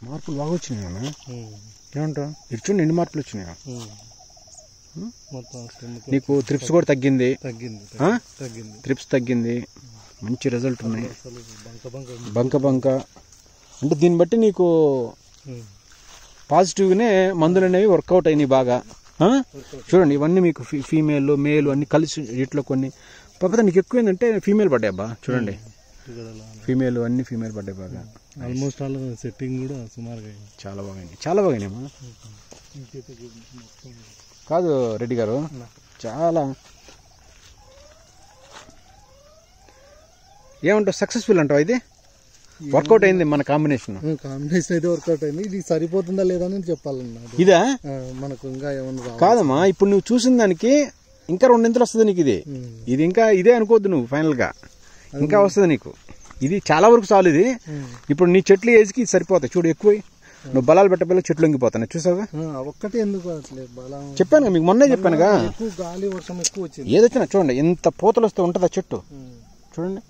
మార్పులు బాగా వచ్చినాయి అన్న. ఏమంటావు? ఇటు చూడండి ఎన్ని మార్పులు వచ్చినాయి. నీకు త్రిప్స్ కూడా తగ్గింది, త్రిప్స్ తగ్గింది, మంచి రిజల్ట్ ఉన్నాయి. బంక అంటే దీన్ని బట్టి నీకు పాజిటివ్గానే మందులు అనేవి వర్కౌట్ అయినాయి బాగా. చూడండి ఇవన్నీ మీకు ఫీమేల్ మేల్ అన్ని కలిసి వీటిలో కొన్ని. కాకపోతే నీకు ఎక్కువ ఏంటంటే ఫీమేల్ పడ్డాయి అబ్బా. చూడండి ఫీమేల్ అన్ని ఫీమేల్ పడ్డాయి బాగా. ఆల్మోస్ట్ ఆల్ సెట్టింగ్ కూడా సుమారుగా చాలా బాగానే, చాలా బాగానేమా. కాదు రెడ్డి గారు, చాలా ఏమంటావు? సక్సెస్ఫుల్ అంటావు? ఇది వర్కౌట్ అయింది మన కాంబినేషన్ అయితే వర్కౌట్ అయింది. ఇది సరిపోతుందా లేదా అని చెప్పాలన్నా. ఇదా మనకు ఇంకా ఏమన్నా కాదమ్మా, ఇప్పుడు నువ్వు చూసిన దానికి ఇంకా 2 ఇంతలు వస్తుంది నీకు. ఇది ఇంకా ఇదే అనుకోవద్దు నువ్వు, ఫైనల్ గా ఇంకా వస్తుంది నీకు. ఇది చాలా వరకు చాలు. ఇది ఇప్పుడు నీ చెట్లు ఏజ్కి ఇది సరిపోతాయి. చూడు ఎక్కువ నువ్వు బలాలు పెట్టబల్ల చెట్లు వంగిపోతాయి. చూసావా? ఒక్కటి ఎందుకు చెప్పాను మీకు, మొన్నే చెప్పానుగా. గాలి వర్షం ఎక్కువ వచ్చింది. ఏదొచ్చినా చూడండి ఎంత పూతలు వస్తే ఉంటుందా చెట్టు. చూడండి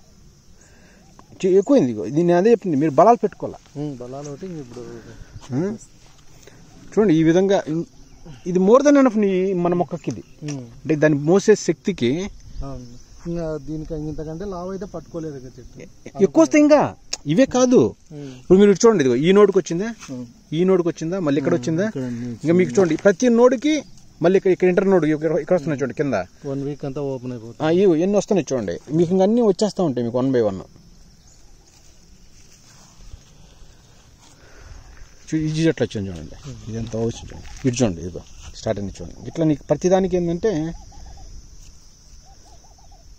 ఎక్కువైంది. దీన్ని అదే చెప్తుంది, మీరు బలాలు పెట్టుకోవాలా. బలాలు ఒకటి ఇప్పుడు చూడండి ఈ విధంగా. ఇది మోర్ దెన్ ఎనఫ్ మన మొక్కకి. ఇది అంటే దాన్ని మోసే శక్తికి. ఇంకా దీనికి ఇంతకంటే లావు అయితే పట్టుకోలేదు చెట్టు. ఎక్కువ వస్తాయి ఇంకా. ఇవే కాదు, ఇప్పుడు మీరు చూడండి ఇదిగో ఈ నోడుకి వచ్చిందా, ఈ నోడుకి వచ్చిందా, మళ్ళీ ఇక్కడ వచ్చిందా. ఇంకా మీకు చూడండి ప్రతి నోడుకి మళ్ళీ ఇక్కడ ఇంటర్ నోడు ఇక్కడ వస్తున్నాయి చూడండి కింద. 1 వీక్ అంతా ఓపెన్ అయిపోతుంది. ఎన్ని వస్తున్నాయి చూడండి. మీకు ఇంకా అన్ని వచ్చేస్తా ఉంటాయి మీకు 1 by 1. ఇది చెట్లు వచ్చింది చూడండి, ఇదంతా వచ్చింది చూడండి. ఇటు చూడండి ఇదిగో స్టార్ట్ అయింది చూడండి. ఇట్లా నీకు ప్రతిదానికి ఏంటంటే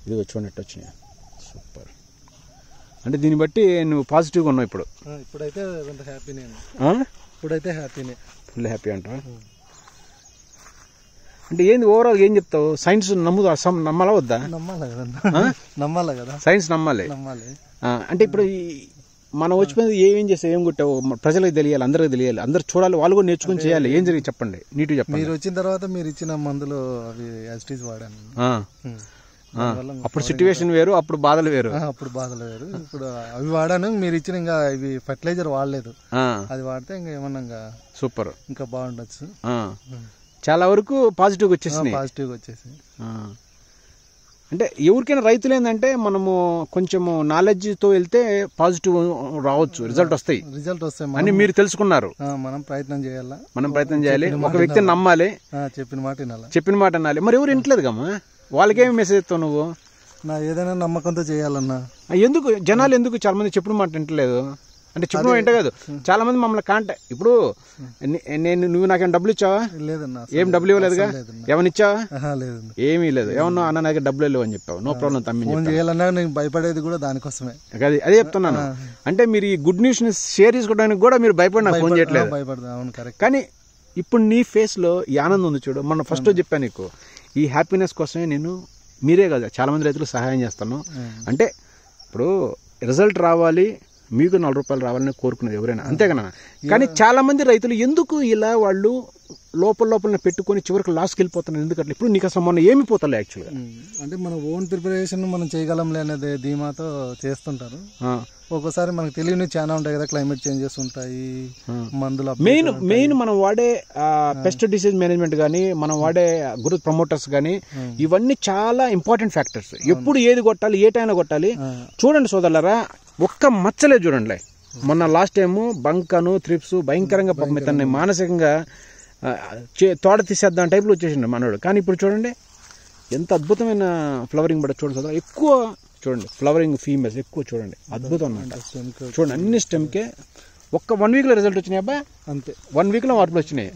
ఇదిగో చూడండి ఎట్లా వచ్చినాయి. సూపర్. అంటే దీన్ని బట్టి నువ్వు పాజిటివ్గా ఉన్నావు ఇప్పుడు. ఇప్పుడైతే హ్యాపీనే. ఇప్పుడైతే హ్యాపీనే, ఫుల్ హ్యాపీ అంటావా? అంటే ఏంది ఓవరాల్ ఏం చెప్తావు? సైన్స్ నమ్మాలా వద్దా? నమ్మాలి కదా, సైన్స్ నమ్మాలి. అంటే ఇప్పుడు మనం వచ్చిపోయింది ఏం చేస్తావు, ఏం కొట్టావు ప్రజలకు తెలియాలి, అందరికి తెలియాలి, అందరు చూడాలి, వాళ్ళు కూడా నేర్చుకుని చేయాలి. ఏం జరిగి చెప్పండి, నీట్గా చెప్పండి. మీరు వచ్చిన తర్వాత మీరు ఇచ్చిన మందులు అవి యాజిటీస్ వాడాను. అప్పుడు సిచ్యువేషన్ వేరు, అప్పుడు బాధలు వేరు. ఇప్పుడు అవి వాడాను. మీరు ఇచ్చిన ఇంకా ఇవి ఫర్టిలైజర్ వాడలేదు. అది వాడితే ఇంకా ఏమన్నా ఇంకా సూపర్, ఇంకా బాగుండొచ్చు. చాలా వరకు పాజిటివ్గా వచ్చేసి. అంటే ఎవరికైనా రైతులు ఏంటంటే మనము కొంచెము నాలెడ్జ్తో వెళ్తే పాజిటివ్ రావచ్చు, రిజల్ట్ వస్తాయి అని మీరు తెలుసుకున్నారు. మనం ప్రయత్నం చేయాలి. ఒక వ్యక్తిని నమ్మాలి, చెప్పిన మాట వినాలి. మరి ఎవరు వింటలేదు కమ్మా, వాళ్ళకేమి మెసేజ్ ఇస్తావు నువ్వు? ఏదైనా నమ్మకంతో చేయాలన్నా. ఎందుకు జనాలు ఎందుకు చాలా మంది చెప్పిన మాట వింటలేదు? అంటే చెప్పిన మాట కాదు, చాలా మంది మమ్మల్ని కాంటాక్ట్. ఇప్పుడు నువ్వు నాకేం డబ్బులు ఇచ్చావా? లేదన్నా. ఏం డబ్బులు ఇవ్వలేదుగా. ఏమన్నా ఇచ్చావా? లేదు, ఏమీ లేదు. ఏమన్నా అన్న నాకు డబ్బులు లేవు అని చెప్పావు. నో ప్రాబ్లం తమ్మి. భయపడేది కూడా దానికోసమే. అదే చెప్తున్నాను. అంటే మీరు ఈ గుడ్ న్యూస్ ని షేర్ చేసుకోవడానికి కూడా మీరు భయపడి నాకు ఫోన్ చేయట్లేదు. కానీ ఇప్పుడు నీ ఫేస్ లో ఈ ఆనందం ఉంది చూడు. మన ఫస్ట్ చెప్పాను నీకు, ఈ హ్యాపీనెస్ కోసమే నేను, మీరే కదా చాలా మంది రైతులకు సహాయం చేస్తాను. అంటే ఇప్పుడు రిజల్ట్ రావాలి, మీకు 4 రూపాయలు రావాలని కోరుకునేది ఎవరైనా, అంతేగానా? కానీ చాలా మంది రైతులు ఎందుకు ఇలా వాళ్ళు లోపల పెట్టుకుని చివరికి లాస్కి వెళ్ళిపోతున్నారు? ఎందుకంటే ఇప్పుడు నీకు అసలు మొన్న ఏమి పోతాయి యాక్చువల్గా. అంటే మన ఓన్ ప్రిపరేషన్ మనం చేయగలంలే అనేది ధీమాతో చేస్తుంటారు. ఒక్కోసారి మనకు తెలియని చాలా ఉంటాయి కదా, క్లైమేట్ చేంజెస్ ఉంటాయి, మందులు. మెయిన్ మనం వాడే పెస్ట్ డిసీజ్ మేనేజ్మెంట్ కానీ, మనం వాడే గ్రోత్ ప్రమోటర్స్ కానీ, ఇవన్నీ చాలా ఇంపార్టెంట్ ఫ్యాక్టర్స్. ఎప్పుడు ఏది కొట్టాలి, ఏ టైంలో కొట్టాలి చూడండి సోదరులారా. ఒక్క మచ్చలే చూడండి. మొన్న లాస్ట్ టైము బంకను త్రిప్స్ భయంకరంగా పాపం ఇతన్ని మానసికంగా తోట తీసేద్దాం టైప్లో వచ్చేసిండు మనోడు. కానీ ఇప్పుడు చూడండి ఎంత అద్భుతమైన ఫ్లవరింగ్ పడ చూడండి సోదరు. ఎక్కువ చూడండి ఫ్లవరింగ్ ఫీమేల్స్ ఎక్కువ చూడండి, అద్భుతం అన్నమాట. చూడండి అన్ని స్టెమ్కే ఒక్క 1 వీక్లో రిజల్ట్ వచ్చినాయి అబ్బా. అంతే, 1 వీక్లో మార్పులు వచ్చినాయి.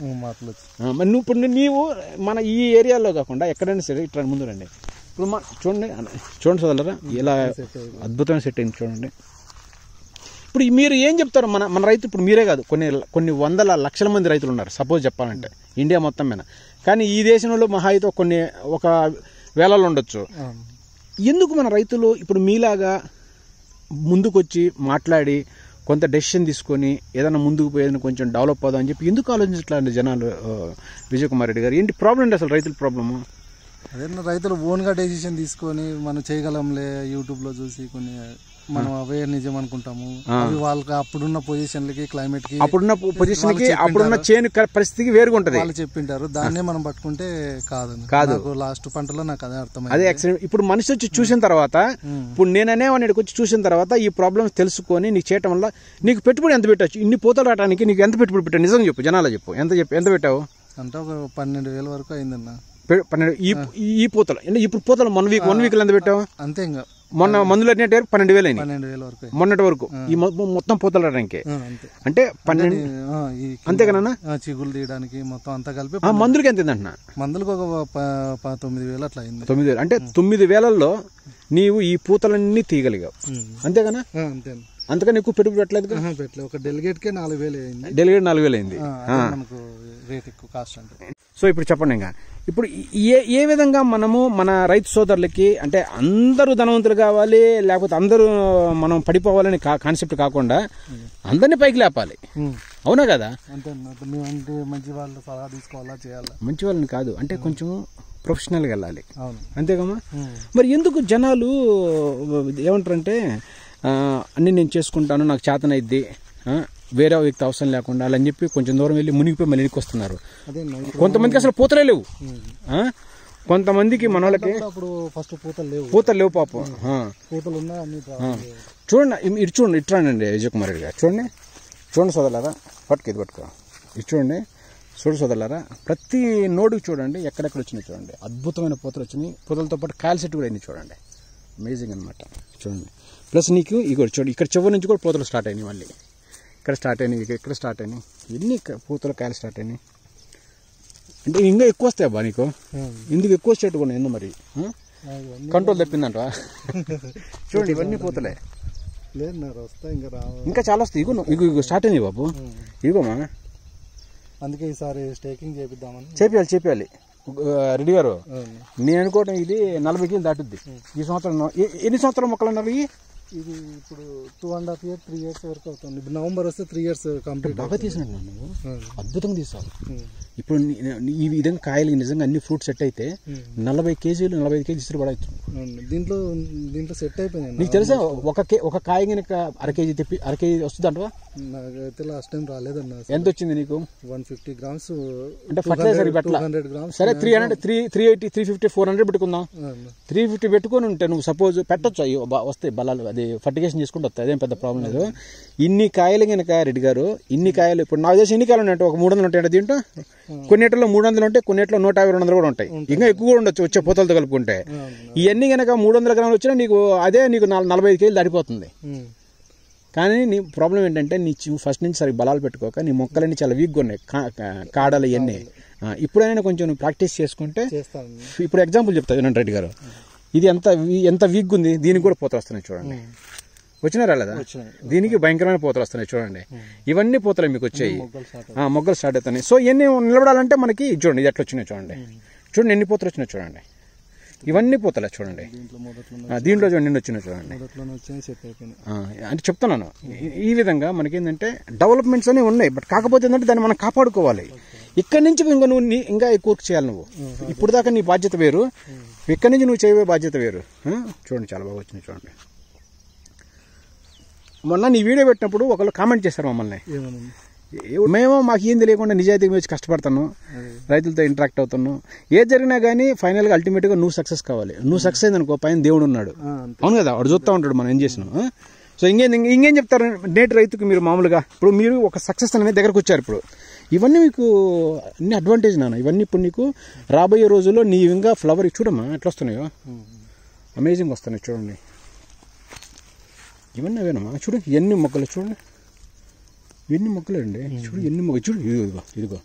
మరి నువ్వు ఇప్పుడు నీవు మన ఈ ఏరియాలో కాకుండా ఎక్కడైనా సరే ఇట్లా ముందు రండి. ఇప్పుడు చూడండి సోదరులారా ఇలా అద్భుతమైన సెట్ అయింది చూడండి. ఇప్పుడు మీరు ఏం చెప్తారు? మన రైతు ఇప్పుడు మీరే కాదు, కొన్ని వందల లక్షల మంది రైతులు ఉన్నారు సపోజ్ చెప్పాలంటే ఇండియా మొత్తం మీద. కానీ ఈ దేశంలో మహా అయితే ఒక వేలలో ఉండొచ్చు. ఎందుకు మన రైతులు ఇప్పుడు మీలాగా ముందుకొచ్చి మాట్లాడి కొంత డెసిషన్ తీసుకొని ఏదైనా ముందుకు పోయేదని కొంచెం డెవలప్ అవుదాం అని చెప్పి ఎందుకు ఆలోచించట్లేదు జనాలు? విజయ్ కుమార్ రెడ్డి గారు, ఏంటి ప్రాబ్లం ఏంటి అసలు రైతుల ప్రాబ్లము? అదే రైతులు ఓన్గా డెసిషన్ తీసుకొని మనం చేయగలంలే, యూట్యూబ్లో చూసి కొన్ని మనం అవే నిజం అనుకుంటాము. అవి వాళ్ళకి అప్పుడున్న పొజిషన్లకి క్లైమేట్ కి అప్పుడున్న చేను పరిస్థితికి వేరుగా ఉంటది. వాళ్ళు చెప్పింటారు, దాన్నే మనం పట్టుకుంటే కాదు. లాస్ట్ పంటలో నాకు అదే అర్థమైంది. అదే యాక్సిడెంట్. ఇప్పుడు మనిషి వచ్చి చూసిన తర్వాత, ఇప్పుడు నేననే వాడికి వచ్చి చూసిన తర్వాత ఈ ప్రాబ్లమ్స్ తెలుసుకొని నీకు చేయటం వల్ల నీకు పెట్టుబడి ఎంత పెట్టచ్చు? ఇన్ని పూతలు రావడానికి నీకు ఎంత పెట్టుబడి పెట్టావు? నిజం చెప్పు, జనాలు చెప్పు, ఎంత పెట్టావు? అంటే ఒక 12,000 వరకు అయిందన్న. 12 ఈ పూతలు అంటే ఇప్పుడు పూతలు 1 వీక్ ఎంత పెట్టావు? అంతే. ఇంకా మొన్న మందులు అడిగినట్టు 12,000 అయింది 12,000 వరకు మొన్నటి వరకు. ఈ మొత్తం పూతలు రావడానికి అంటే 12 అంతేకన్నా చిగులు తీయడానికి మొత్తం అంతా కలిపి మందులకి ఎంత అంటున్నా? మందులకు ఒక 9,000 అట్లా అయింది. 9,000 అంటే 9,000లో నీవు ఈ పూతలన్నీ తీయగలిగావు అంతేకన్నా? అంతే. అంతకని ఎక్కువ పెట్టుబడి పెట్టలేదు. ఒక డెలిగేట్ కే 4,000 అయింది. డెలిగేట్ 4,000 అయింది. మనకు రేట్ ఎక్కువ కాస్ట్ అంటే. సో ఇప్పుడు చెప్పండి, ఇంకా ఇప్పుడు ఏ విధంగా మనము మన రైతు సోదరులకి, అంటే అందరూ ధనవంతులు కావాలి లేకపోతే అందరూ మనం పడిపోవాలని కాన్సెప్ట్ కాకుండా అందరినీ పైకి లేపాలి, అవునా కదా? అంతే. మంచి వాళ్ళు సలహా తీసుకోవాలా, చేయాలా? మంచి వాళ్ళని కాదు, అంటే కొంచెం ప్రొఫెషనల్గా వెళ్ళాలి, అంతేకమ్మా? మరి ఎందుకు జనాలు ఏమంటారంటే అన్నీ నేను చేసుకుంటాను, నాకు చేతనైద్ది, వేరే వ్యక్తి అవసరం లేకుండా అలా అని చెప్పి కొంచెం దూరం వెళ్ళి మునిగిపోయి మళ్ళీ వెనక్కి వస్తున్నారు. కొంతమందికి అసలు పూతలే లేవు, కొంతమందికి మన వాళ్ళకి పూతలు లేవు పాపం. చూడండి ఇటు చూడండి, ఇటు రండి విజయ్ కుమార్ రెడ్డి గారు, చూడండి సోదరులారా, పట్టుకో ఇటు చూడు సోదరులారా, ప్రతి నోడుకి చూడండి ఎక్కడెక్కడ వచ్చినాయి చూడండి, అద్భుతమైన పూతలు వచ్చినాయి. పూతలతో పాటు కాయల సెట్ కూడా అయింది చూడండి, అమేజింగ్ అనమాట. చూడండి, ప్లస్ నీకు ఇగో చూడండి, ఇక్కడ చివరి నుంచి కూడా పూతలు స్టార్ట్ అయినాయి, మళ్ళీ ఇక్కడ స్టార్ట్ అయినాయి, ఇక్కడ స్టార్ట్ అయినాయి, ఎన్ని పూతలు కాయలు స్టార్ట్ అయినాయి. అంటే ఇంకా ఎక్కువ వస్తాయి అబ్బా నీకు, ఇందుకు ఎక్కువ స్టేట్ కూడా ఎందుకు మరి కంట్రోల్ తప్పిందంట. చూడండి ఇవన్నీ పూతలే, ఇంకా చాలా వస్తాయి. ఇగో స్టార్ట్ అయినాయి బాబు, ఇగోమా. అందుకే ఈసారి స్టేకింగ్ చేపియాలి రెడ్డి గారు. నేను అనుకోవటం ఇది 40 కేజీలు దాటుద్ది ఈ సంవత్సరం. ఎన్ని సంవత్సరాల మొక్కలు అన్నారు? ఇది ఇప్పుడు 2.5 years 3 years వరకు అవుతుంది. నవంబర్ వస్తే 3 years కంప్లీట్. బాగా తీసినట్టు నువ్వు, అద్భుతంగా తీసావు. ఇప్పుడు ఈ విధంగా కాయలు నిజంగా అన్ని ఫ్రూట్ సెట్ అయితే 40 కేజీలు 45 కేజీ ఇసురు పడవచ్చు. దీంట్లో సెట్ అయిపోయింది. నీకు తెలుసా ఒక కాయ కనుక అర కేజీ వస్తుంది అంటవా? నాకైతే లాస్ట్ టైం రాలేదన్న. ఎంత వచ్చింది నీకు? 150 grams. అంటే ఫర్టిలైజర్ పెట్టాల. 200 grams. సరే 300 380 350 400 పెట్టుకుందాం. 350 పెట్టుకొని ఉంటే నువ్వు సపోజ్ పెట్టొచ్చు, అయ్యో వస్తాయి బలాలు, అది ఫర్టిగేషన్ చేసుకుంటూ వస్తాయి, అదేం పెద్ద ప్రాబ్లం లేదు. ఇన్ని కాయలు కనుక రెడ్డి గారు, ఇన్ని కాయలు ఇప్పుడు నాకు తెలిసి ఎన్ని కాయలు ఉంటాయి? ఒక 300 ఉంటాయి దీంట్లో. కొన్నిట్లో 300 ఉంటాయి, కొన్నిట్లో 150 200 కూడా ఉంటాయి, ఇంకా ఎక్కువ కూడా ఉండొచ్చు వచ్చే పూతలతో కలుపుకుంటే. ఇవన్నీ కనుక 300 గ్రాములు వచ్చినా నీకు 45 కేజీలు దాటిపోతుంది. కానీ నీ ప్రాబ్లం ఏంటంటే నీ ఫస్ట్ నుంచి సరిగ్గా బలాలు పెట్టుకోక నీ మొక్కలన్నీ చాలా వీక్గా ఉన్నాయి, కాడలు ఇవన్నీ. ఇప్పుడైనా కొంచెం ప్రాక్టీస్ చేసుకుంటే, ఇప్పుడు ఎగ్జాంపుల్ చెప్తా వినండి రెడ్డి గారు, ఇది ఎంత వీక్గా ఉంది, దీనికి కూడా పూతలు వస్తున్నాయి చూడండి. వచ్చినారా లేదా? దీనికి భయంకరమైన పూతలు వస్తున్నాయి చూడండి. ఇవన్నీ పూతలు మీకు వచ్చాయి, మొగ్గలు స్టార్ట్ అవుతున్నాయి. సో ఇవన్నీ నిలబడాలంటే మనకి చూడండి, ఇది ఎట్లా వచ్చినాయి చూడండి, చూడండి ఎన్ని పూతలు వచ్చినాయి చూడండి. ఇవన్నీ పూతలే చూడండి, దీంట్లో చూడండి నిన్న వచ్చినాయి చూడండి. అంటే చెప్తున్నాను, ఈ విధంగా మనకేంటంటే డెవలప్మెంట్స్ అనేవి ఉన్నాయి. బట్ కాకపోతే ఏంటంటే దాన్ని మనం కాపాడుకోవాలి. ఇక్కడి నుంచి ఇంకా నువ్వు ఇంకా ఎక్కువ చేయాలి. నువ్వు ఇప్పుడు దాకా నీ బాధ్యత వేరు, ఇక్కడి నుంచి నువ్వు చేయబోయే బాధ్యత వేరు. చూడండి చాలా బాగా వచ్చినాయి చూడండి. మొన్న నీ వీడియో పెట్టినప్పుడు ఒకళ్ళు కామెంట్ చేశారు మమ్మల్ని, మేము మాకు ఏం తెలియకుండా నిజాయితీగా వచ్చి కష్టపడుతున్నాం, రైతులతో ఇంటరాక్ట్ అవుతున్నాం, ఏది జరిగినా కానీ ఫైనల్గా అల్టిమేట్గా నువ్వు సక్సెస్ కావాలి. నువ్వు సక్సెస్ అయిందనుకో పైన దేవుడు ఉన్నాడు, అవును కదా, వాడు చూస్తూ ఉంటాడు మనం ఏం చేసినాం. సో ఇంకేం చెప్తారు నేటి రైతుకు మీరు మామూలుగా? ఇప్పుడు మీరు ఒక సక్సెస్ అనేది దగ్గరకు వచ్చారు. ఇప్పుడు ఇవన్నీ మీకు అన్ని అడ్వాంటేజ్ నాన్న. ఇవన్నీ ఇప్పుడు నీకు రాబోయే రోజుల్లో నీ ఇంకా ఫ్లవర్ చూడమ్మా ఎట్లా వస్తున్నాయో, అమేజింగ్ వస్తున్నాయి చూడండి. ఇవన్నీ అవేనమ్మా, చూడు ఎన్ని మొక్కలు చూడండి, ఎన్ని మొక్కలు అండి, చూడు ఎన్ని మొక్కలు, చూడు ఇదిగో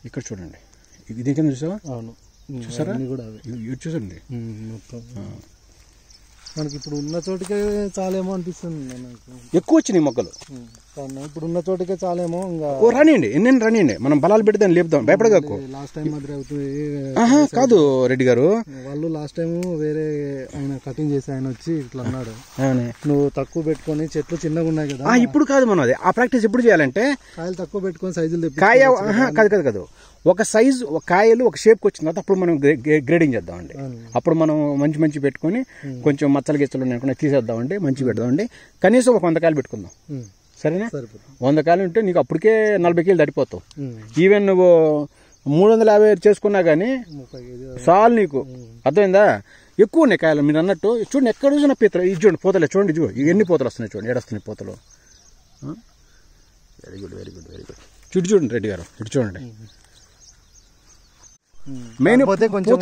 ఇక్కడ చూడండి, ఇది కింద చూసావా? అవును, చూసారా? ఇటు చూసండి. మనకి ఇప్పుడు ఉన్న చోటుకే చాలేమో అనిపిస్తుంది నాకు. ఎక్కువ వచ్చినాయి మొక్కలు, ఇప్పుడు ఉన్న చోటుకే చాలేమో. ఇంకా రానియండి, ఎన్నెన్ని రానియండి, మనం బలాలు పెట్టి దాన్ని లేపుదాం, భయపడగాకు. లాస్ట్ టైం మాదిరి అవుతుంది కాదు రెడ్డి గారు, వాళ్ళు లాస్ట్ టైం వేరే ఆయన కటింగ్ చేసి ఆయన వచ్చి ఇట్లా అన్నాడు, నువ్వు తక్కువ పెట్టుకొని చెట్లు చిన్నగా ఉన్నాయి కదా. ఇప్పుడు కాదు మనం అది ఆ ప్రాక్టీస్ ఎప్పుడు చేయాలంటే కాయలు తక్కువ పెట్టుకొని సైజులు కాయ కాదు ఒక సైజు ఒక కాయలు ఒక షేప్కి వచ్చిన తర్వాత అప్పుడు మనం గ్రేడింగ్ చేద్దామండి. అప్పుడు మనం మంచి పెట్టుకొని కొంచెం మచ్చలు గిచ్చలు ఉన్నాయనుకున్నా తీసేద్దామండి, మంచి పెడదామండి. కనీసం ఒక 100 కాయలు పెట్టుకుందాం, సరేనా? 100 కాయలు ఉంటే నీకు అప్పటికే 40 కేజీలు దాటిపోతావు. ఈవెన్ నువ్వు 350 చేసుకున్నా కానీ చాలు నీకు, అర్థమైందా? ఎక్కువ ఉన్నాయి కాయలు. మీరు అన్నట్టు చూడండి, ఎక్కడ చూసినా పీతలు. ఇది చూడండి పూతలే, చూడండి ఇవి ఎన్ని పూతలు వస్తున్నాయి చూడండి, ఏడొస్తున్నాయి పూతలు. Very good very good very good. చూడండి రెడ్డి గారు, ఇటు చూడండి. మెయిన్ కొంచెం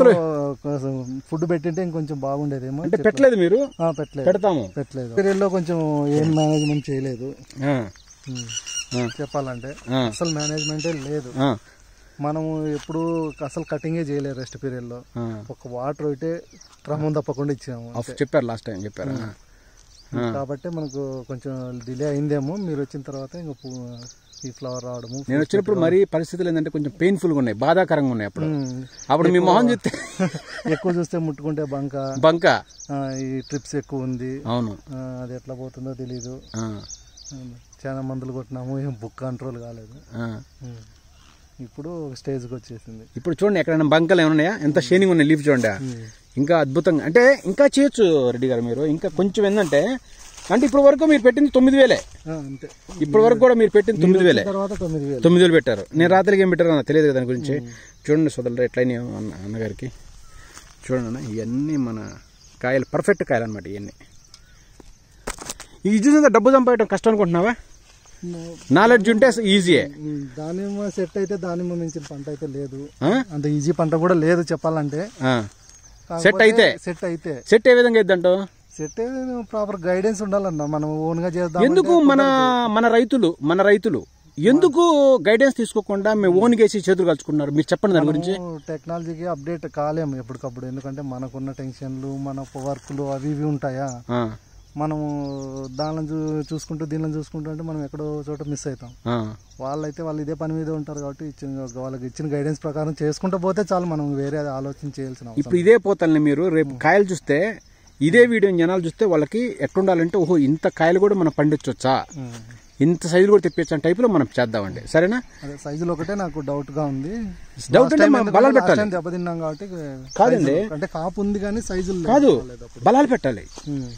ఫుడ్ పెట్టింటే ఇంకొంచెం బాగుండేదేమో అంటే పెట్టలేదు మీరు? పెట్టలేదు. పీరియడ్లో కొంచెం ఏం మేనేజ్మెంట్ చేయలేదు చెప్పాలంటే, అసలు మేనేజ్మెంటే లేదు. మనము ఎప్పుడు అసలు కటింగే చేయలేదు రెస్ట్ పీరియడ్ లో. ఒక వాటర్ అయితే క్రమం తప్పకుండా ఇచ్చాము. చెప్పారు లాస్ట్ టైం చెప్పారు. కాబట్టి మనకు కొంచెం డిలే అయిందేమో. మీరు వచ్చిన తర్వాత ఇంకా ఈ ఫ్లవర్ రావడము. నేను వచ్చినప్పుడు మరి పరిస్థితులు ఏంటంటే కొంచెం పెయిన్ఫుల్ గా ఉన్నాయి, బాధాకరంగా ఉన్నాయి. అప్పుడు మీ మొహం చూస్తే ఎక్కువ చూస్తే ముట్టుకుంటే బంక ఈ ట్రిప్స్ ఎక్కువ ఉంది. అవును, అది ఎట్లా పోతుందో తెలీదు. చాలా మందులు కొట్టినాము, ఏం బుక్ కంట్రోల్ కాలేదు. ఇప్పుడు స్టేజ్కి వచ్చేసింది. ఇప్పుడు చూడండి ఎక్కడైనా బంకలు ఏమన్నాయా, ఎంత షైనింగ్ ఉన్నాయి లీఫ్ చూడండి. ఇంకా అద్భుతంగా అంటే ఇంకా చేయొచ్చు రెడ్డి గారు మీరు. ఇంకా కొంచెం ఏంటంటే అంటే ఇప్పుడు వరకు మీరు పెట్టింది 9,000. ఇప్పటి వరకు కూడా మీరు పెట్టింది 9,000. 9,000 పెట్టారు. నేను రాత్రికి ఏం పెట్టారు తెలియదు దాని గురించి. చూడండి సోదరులు ఎట్లయినా అన్నగారికి చూడండి, ఇవన్నీ మన కాయలు, పర్ఫెక్ట్ కాయలు అనమాట ఇవన్నీ. ఈ చూసిందా డబ్బు సంపాదడం కష్టం అనుకుంటున్నావా? నాలెడ్జ్ ఉంటే ఈజీయే. దానిమ్మ సెట్ అయితే దానిమ్మ మించిన పంట అయితే లేదు, అంత ఈజీ పంట కూడా లేదు చెప్పాలంటే. సెట్ ఏ విధంగా అయిద్దంట? సెట్ ప్రాపర్ గైడెన్స్ ఉండాలన్నా, మనం ఓన్ గా చేద్దాం. ఎందుకు మన రైతులు ఎందుకు గైడెన్స్ తీసుకోకుండా మేము ఓన్ గేసి చేతులు కలుచుకున్నారు? మీరు చెప్పండి దాని గురించి. టెక్నాలజీకి అప్డేట్ కాలేము ఎప్పటికప్పుడు, ఎందుకంటే మనకున్న టెన్షన్లు, మన వర్క్లు అవి ఇవి ఉంటాయా. మనము దానిని చూసుకుంటూ దీనిని చూసుకుంటూ అంటే మనం ఎక్కడో చోట మిస్ అవుతాం. వాళ్ళైతే వాళ్ళు ఇదే పని మీద ఉంటారు కాబట్టి వాళ్ళకి ఇచ్చిన గైడెన్స్ ప్రకారం చేసుకుంటూ పోతే చాలు, మనం వేరే ఆలోచన చేయాల్సిన. ఇప్పుడు ఇదే పోతాలని మీరు రేపు కాయలు చూస్తే, ఇదే వీడియోని జనాలు చూస్తే వాళ్ళకి ఎట్లుండాలంటే, ఓహో ఇంత కాయలు కూడా మనం పండించవచ్చా, ఇంత సైజులు కూడా తెప్పించే టైప్ లో మనం చేద్దామండి, సరేనా? సైజులు ఒకటే నాకు డౌట్ గా ఉంది. డౌట్ అంటే బలాలు పెట్టాలి. దెబ్బతిన్నాం కాబట్టి కాదండి, అంటే కాపు ఉంది కానీ సైజులు కాదు, బలాలు పెట్టాలి.